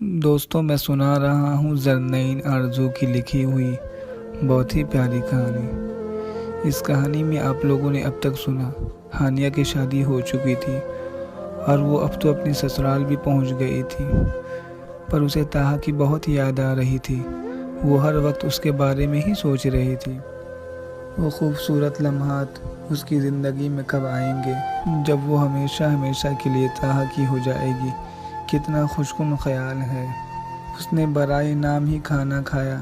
دوستوں میں سنا رہا ہوں ذرنین آرزو کی لکھی ہوئی بہت ہی پیاری کہانی۔ اس کہانی میں آپ لوگوں نے اب تک سنا ہانیہ کی شادی ہو چکی تھی اور وہ اب تو اپنی سسرال بھی پہنچ گئی تھی، پر اسے طاہا کی بہت یاد آ رہی تھی۔ وہ ہر وقت اس کے بارے میں ہی سوچ رہی تھی۔ وہ خوبصورت لمحات اس کی زندگی میں کب آئیں گے جب وہ ہمیشہ کے لیے طاہا کی ہو جائے گی۔ کتنا خوشگوار خیال ہے۔ اس نے برائے نام ہی کھانا کھایا،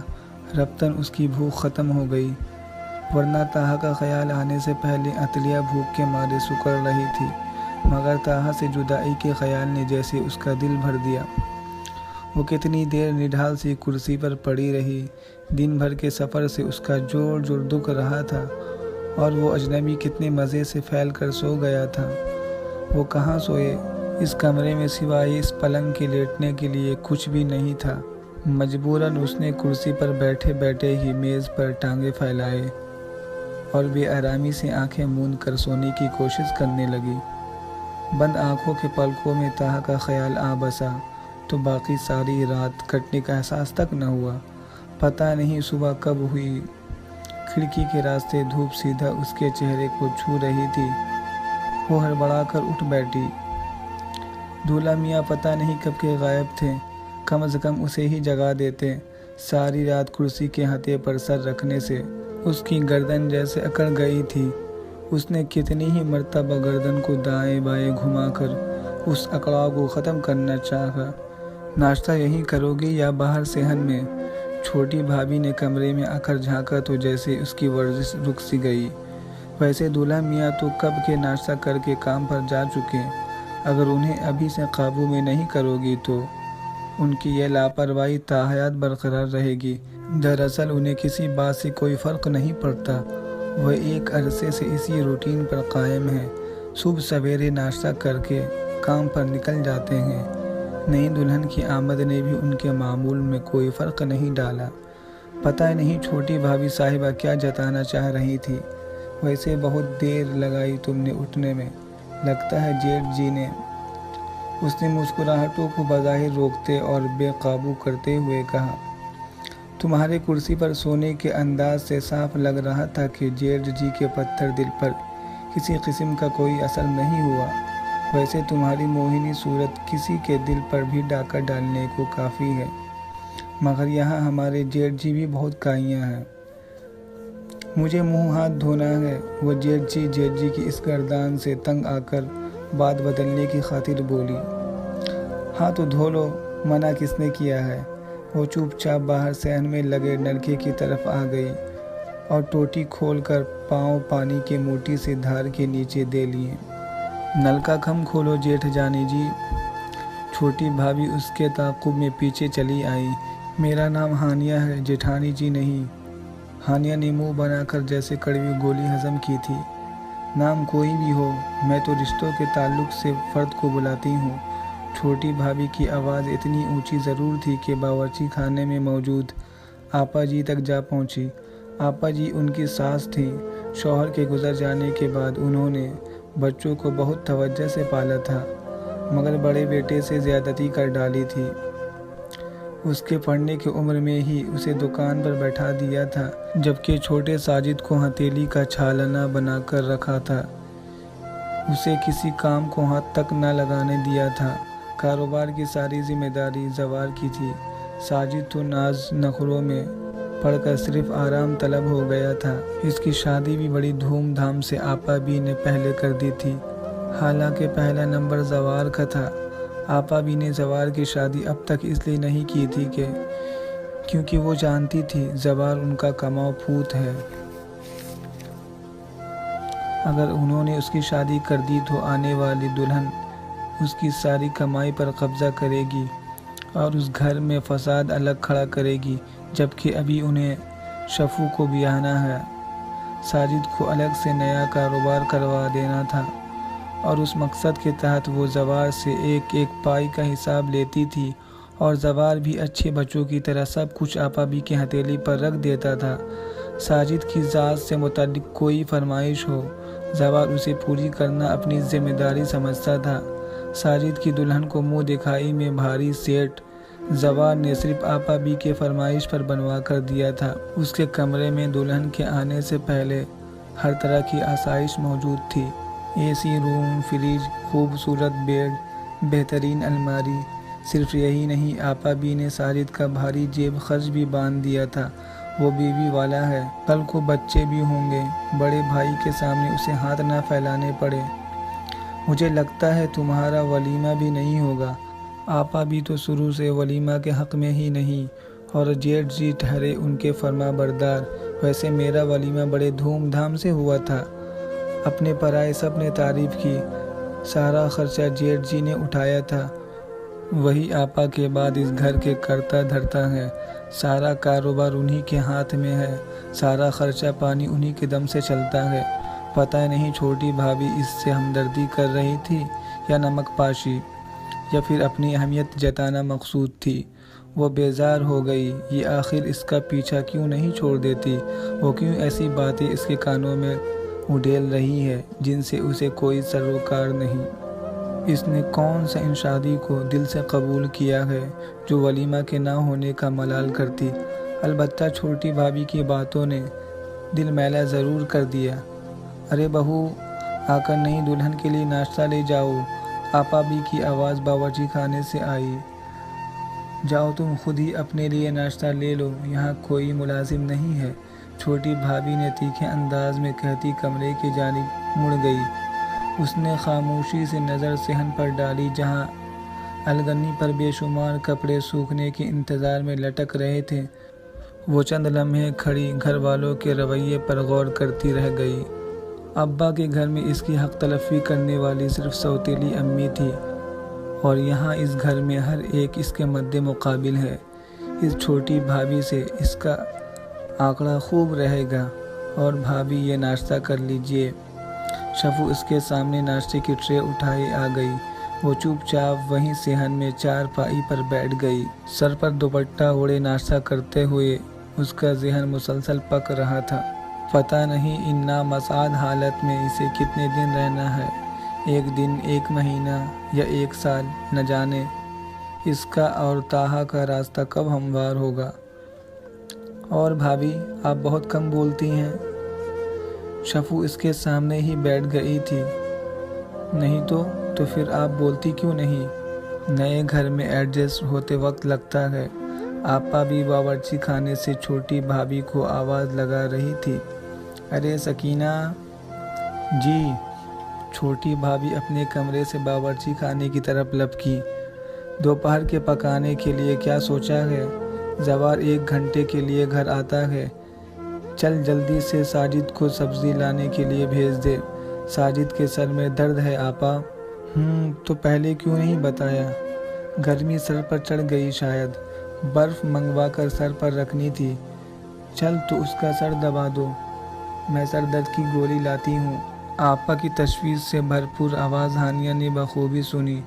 رفتاً اس کی بھوک ختم ہو گئی، ورنہ طاہا کا خیال آنے سے پہلے عطلیہ بھوک کے مارے سکڑ رہی تھی، مگر طاہا سے جدائی کے خیال نے جیسے اس کا دل بھر دیا۔ وہ کتنی دیر نڈھال سی کرسی پر پڑی رہی۔ دن بھر کے سفر سے اس کا جوڑ دکھ رہا تھا اور وہ اجنبی کتنے مزے سے پھیل کر سو گیا تھا۔ وہ کہاں سوئے؟ اس کمرے میں سوائے اس پلنگ کے لیٹنے کے لیے کچھ بھی نہیں تھا۔ مجبوراً اس نے کرسی پر بیٹھے ہی میز پر ٹانگیں پھیلائے اور بے آرامی سے آنکھیں موند کر سونے کی کوشش کرنے لگی۔ بند آنکھوں کے پلکوں میں طاہا کا خیال آ بسا تو باقی ساری رات کٹنے کا احساس تک نہ ہوا۔ پتہ نہیں صبح کب ہوئی۔ کھڑکی کے راستے دھوپ سیدھا اس کے چہرے کو چھو رہی تھی۔ وہ ہڑبڑا کر اٹھ بیٹھی۔ دولہا میاں پتہ نہیں کب کے غائب تھے، کم از کم اسے ہی جگا دیتے۔ ساری رات کرسی کے ہتھے پر سر رکھنے سے اس کی گردن جیسے اکڑ گئی تھی۔ اس نے کتنی ہی مرتبہ گردن کو دائیں بائیں گھما کر اس اکڑاؤ کو ختم کرنا چاہا۔ ناشتہ یہیں کرو گی یا باہر صحن میں؟ چھوٹی بھابھی نے کمرے میں آ کر جھانکا تو جیسے اس کی ورزش رک سی گئی۔ ویسے دولہا میاں تو کب کے ناشتہ کر کے کام پر جا چکے، اگر انہیں ابھی سے قابو میں نہیں کرو گی تو ان کی یہ لاپرواہی تا حیات برقرار رہے گی۔ دراصل انہیں کسی بات سے کوئی فرق نہیں پڑتا، وہ ایک عرصے سے اسی روٹین پر قائم ہیں، صبح سویرے ناشتہ کر کے کام پر نکل جاتے ہیں۔ نئی دلہن کی آمد نے بھی ان کے معمول میں کوئی فرق نہیں ڈالا۔ پتہ نہیں چھوٹی بھابھی صاحبہ کیا جتانا چاہ رہی تھی۔ ویسے بہت دیر لگائی تم نے اٹھنے میں، لگتا ہے جیٹھ جی نے۔ اس نے مسکراہٹوں کو بظاہر روکتے اور بے قابو کرتے ہوئے کہا۔ تمہارے کرسی پر سونے کے انداز سے صاف لگ رہا تھا کہ جیٹھ جی کے پتھر دل پر کسی قسم کا کوئی اثر نہیں ہوا۔ ویسے تمہاری موہنی صورت کسی کے دل پر بھی ڈاکہ ڈالنے کو کافی ہے، مگر یہاں ہمارے جیٹھ جی بھی بہت کائیاں ہیں۔ مجھے منہ ہاتھ دھونا ہے۔ وہ جیٹھ جی کی اس گردان سے تنگ آ کر بات بدلنے کی خاطر بولی۔ ہاں تو دھو لو، منع کس نے کیا ہے؟ وہ چپ چاپ باہر صحن میں لگے نلکے کی طرف آ گئی اور ٹوٹی کھول کر پاؤں پانی کی موٹی سی دھار کے نیچے دے لیے۔ نلکا کم کھولو جیٹھ جانی جی۔ چھوٹی بھابھی اس کے تعاقب میں پیچھے چلی آئی۔ میرا نام ہانیہ ہے، جیٹھانی جی نہیں۔ ہانیہ نے منہ بنا کر جیسے کڑوی گولی ہضم کی تھی۔ نام کوئی بھی ہو، میں تو رشتوں کے تعلق سے فرد کو بلاتی ہوں۔ چھوٹی بھابھی کی آواز اتنی اونچی ضرور تھی کہ باورچی خانے میں موجود آپا جی تک جا پہنچی۔ آپا جی ان کی ساس تھیں۔ شوہر کے گزر جانے کے بعد انہوں نے بچوں کو بہت توجہ سے پالا تھا، مگر بڑے بیٹے سے زیادتی کر ڈالی تھی۔ اس کے پڑھنے کی عمر میں ہی اسے دکان پر بیٹھا دیا تھا، جبکہ چھوٹے ساجد کو ہتھیلی کا چھالنا بنا کر رکھا تھا۔ اسے کسی کام کو ہاتھ تک نہ لگانے دیا تھا۔ کاروبار کی ساری ذمہ داری زوار کی تھی۔ ساجد تو ناز نخروں میں پڑھ کر صرف آرام طلب ہو گیا تھا۔ اس کی شادی بھی بڑی دھوم دھام سے آپا بھی نے پہلے کر دی تھی، حالانکہ پہلا نمبر زوار کا تھا۔ آپا بھی نے زوار کی شادی اب تک اس لیے نہیں کی تھی کیونکہ وہ جانتی تھی زوار ان کا کماؤ پھوت ہے۔ اگر انہوں نے اس کی شادی کر دی تو آنے والی دلہن اس کی ساری کمائی پر قبضہ کرے گی اور اس گھر میں فساد الگ کھڑا کرے گی، جبکہ ابھی انہیں شفو کو بیاہنا ہے۔ ساجد کو الگ سے نیا کاروبار کروا دینا تھا اور اس مقصد کے تحت وہ زوار سے ایک ایک پائی کا حساب لیتی تھی، اور زوار بھی اچھے بچوں کی طرح سب کچھ آپا بھی کی ہتھیلی پر رکھ دیتا تھا۔ ساجد کی ذات سے متعلق کوئی فرمائش ہو، زوار اسے پوری کرنا اپنی ذمہ داری سمجھتا تھا۔ ساجد کی دلہن کو منہ دکھائی میں بھاری سیٹ زوار نے صرف آپا بی کے فرمائش پر بنوا کر دیا تھا۔ اس کے کمرے میں دلہن کے آنے سے پہلے ہر طرح کی آسائش موجود تھی۔ اے سی روم، فریج، خوبصورت بیڈ، بہترین الماری۔ صرف یہی نہیں، آپا بی نے ساجد کا بھاری جیب خرچ بھی باندھ دیا تھا۔ وہ بیوی والا ہے، کل کو بچے بھی ہوں گے، بڑے بھائی کے سامنے اسے ہاتھ نہ پھیلانے پڑے۔ مجھے لگتا ہے تمہارا ولیمہ بھی نہیں ہوگا۔ آپا بھی تو شروع سے ولیمہ کے حق میں ہی نہیں، اور جیٹھ جی ٹھہرے ان کے فرما بردار۔ ویسے میرا ولیمہ بڑے دھوم دھام سے ہوا تھا۔ اپنے پرائے سب نے تعریف کی۔ سارا خرچہ جیٹھ جی نے اٹھایا تھا۔ وہی آپا کے بعد اس گھر کے کرتا دھرتا ہے۔ سارا کاروبار انہی کے ہاتھ میں ہے۔ سارا خرچہ پانی انہی کے دم سے چلتا ہے۔ پتہ نہیں چھوٹی بھابھی اس سے ہمدردی کر رہی تھی یا نمک پاشی، یا پھر اپنی اہمیت جتانا مقصود تھی۔ وہ بیزار ہو گئی۔ یہ آخر اس کا پیچھا کیوں نہیں چھوڑ دیتی؟ وہ کیوں ایسی باتیں اس کے کانوں میں اڈیل رہی ہے جن سے اسے کوئی سروکار نہیں؟ اس نے کون سا ان شادی کو دل سے قبول کیا ہے جو ولیمہ کے نہ ہونے کا ملال کرتی؟ البتہ چھوٹی بھابھی کی باتوں نے دل میلا ضرور کر دیا۔ ارے بہو، آ کر نئی دلہن کے لیے ناشتہ لے جاؤ۔ آپا بی کی آواز باورچی خانے سے آئی۔ جاؤ تم خود ہی اپنے لیے ناشتہ لے لو، یہاں کوئی ملازم نہیں ہے، چھوٹی بھابھی نے تیکھے انداز میں کہتی کمرے کی جانب مڑ گئی۔ اس نے خاموشی سے نظر صحن پر ڈالی جہاں الگنی پر بے شمار کپڑے سوکھنے کے انتظار میں لٹک رہے تھے۔ وہ چند لمحے کھڑی گھر والوں کے رویے پر غور کرتی رہ گئی۔ ابا کے گھر میں اس کی حق تلفی کرنے والی صرف سوتیلی امی تھی، اور یہاں اس گھر میں ہر ایک اس کے مد مقابل ہے۔ اس چھوٹی بھابھی سے اس کا آنکڑا خوب رہے گا۔ اور بھابھی، یہ ناشتہ کر لیجئے۔ شفو اس کے سامنے ناشتے کی ٹرے اٹھائے آ گئی۔ وہ چپ چاپ وہیں صحن میں چارپائی پر بیٹھ گئی، سر پر دوپٹہ اوڑھے ناشتہ کرتے ہوئے۔ اس کا ذہن مسلسل پک رہا تھا۔ پتہ نہیں ان نامساعد حالت میں اسے کتنے دن رہنا ہے، ایک دن، ایک مہینہ یا ایک سال، نہ جانے اس کا اور طاہا کا راستہ کب ہموار ہوگا۔ اور بھابھی، آپ بہت کم بولتی ہیں۔ شفو اس کے سامنے ہی بیٹھ گئی تھی۔ نہیں تو پھر آپ بولتی کیوں نہیں؟ نئے گھر میں ایڈجسٹ ہوتے وقت لگتا ہے۔ آپا بھی باورچی خانے سے چھوٹی بھابھی کو آواز لگا رہی تھی۔ ارے سکینہ جی۔ چھوٹی بھابھی اپنے کمرے سے باورچی خانے کی طرف لپکی۔ دوپہر کے پکانے کے لیے کیا سوچا ہے؟ زوار 1 گھنٹے کے لیے گھر آتا ہے، چل جلدی سے ساجد کو سبزی لانے کے لیے بھیج دے۔ ساجد کے سر میں درد ہے آپا۔ تو پہلے کیوں نہیں بتایا؟ گرمی سر پر چڑھ گئی شاید، برف منگوا کر سر پر رکھنی تھی۔ چل تو اس کا سر دبا دو، میں سر درد کی گولی لاتی ہوں۔ آپا کی تشویش سے بھرپور آواز ہانیہ نے بخوبی سنی۔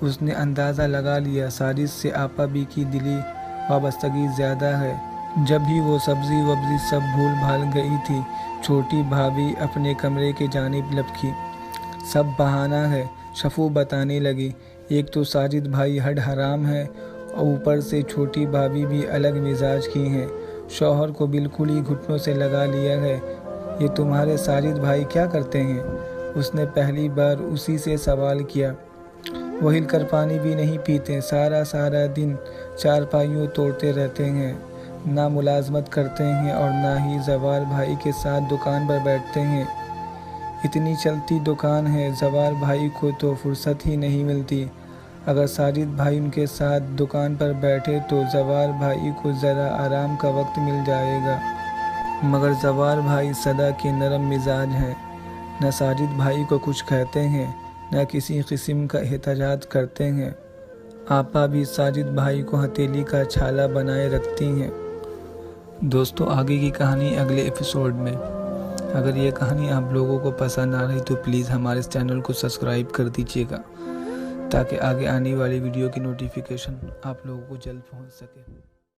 اس نے اندازہ لگا لیا ساجد سے آپا بی کی دلی وابستگی زیادہ ہے۔ جب ہی وہ سبزی وبزی سب بھول بھال گئی تھی، چھوٹی بھابھی اپنے کمرے کی جانب لپکی۔ سب بہانہ ہے، شفو بتانے لگی۔ ایک تو ساجد بھائی ہڈ حرام ہے، اور اوپر سے چھوٹی بھابھی بھی الگ مزاج کی ہیں، شوہر کو بالکل ہی گھٹنوں سے لگا لیا ہے۔ یہ تمہارے ساجد بھائی کیا کرتے ہیں؟ اس نے پہلی بار اسی سے سوال کیا۔ وہ ہل کر پانی بھی نہیں پیتے، سارا دن چارپائیوں توڑتے رہتے ہیں، نہ ملازمت کرتے ہیں اور نہ ہی زوار بھائی کے ساتھ دکان پر بیٹھتے ہیں۔ اتنی چلتی دکان ہے، زوار بھائی کو تو فرصت ہی نہیں ملتی۔ اگر ساجد بھائی ان کے ساتھ دکان پر بیٹھے تو زوار بھائی کو ذرا آرام کا وقت مل جائے گا، مگر زوار بھائی سدا کے نرم مزاج ہیں، نہ ساجد بھائی کو کچھ کہتے ہیں، نہ کسی قسم کا احتجاج کرتے ہیں۔ آپا بھی ساجد بھائی کو ہتھیلی کا چھالا بنائے رکھتی ہیں۔ دوستو، آگے کی کہانی اگلے ایپیسوڈ میں۔ اگر یہ کہانی آپ لوگوں کو پسند آ رہی تو پلیز ہمارے اس چینل کو سبسکرائب کر دیجیے گا، تاکہ آگے آنے والی ویڈیو کی نوٹیفیکیشن آپ لوگوں کو جلد پہنچ سکے۔